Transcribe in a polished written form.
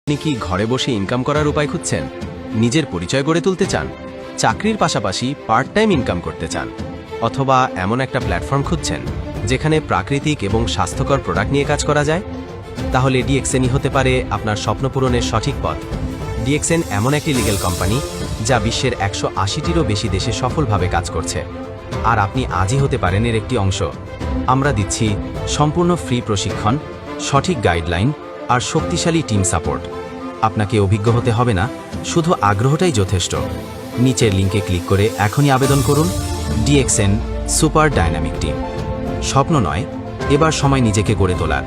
আপনি কি ঘরে বসে ইনকাম করার উপায় খুঁজছেন? নিজের পরিচয় গড়ে তুলতে চান? চাকরির পাশাপাশি পার্ট টাইম ইনকাম করতে চান? অথবা এমন একটা প্ল্যাটফর্ম খুঁজছেন যেখানে প্রাকৃতিক এবং স্বাস্থ্যকর প্রোডাক্ট নিয়ে কাজ করা যায়? তাহলে ডিএক্সএনই হতে পারে আপনার স্বপ্ন পূরণের সঠিক পথ। ডিএক্সএন এমন একটি লিগ্যাল কোম্পানি যা বিশ্বের 180টিরও বেশি দেশে সফলভাবে কাজ করছে, আর আপনি আজই হতে পারেন এর একটি অংশ। আমরা দিচ্ছি সম্পূর্ণ ফ্রি প্রশিক্ষণ, সঠিক গাইডলাইন আর শক্তিশালী টিম সাপোর্ট। আপনাকে অভিজ্ঞ হতে হবে না, শুধু আগ্রহটাই যথেষ্ট। নিচের লিঙ্কে ক্লিক করে এখনই আবেদন করুন। DXN super dynamic team. স্বপ্ন নয়, এবার সময় নিজেকে গড়ে তোলার।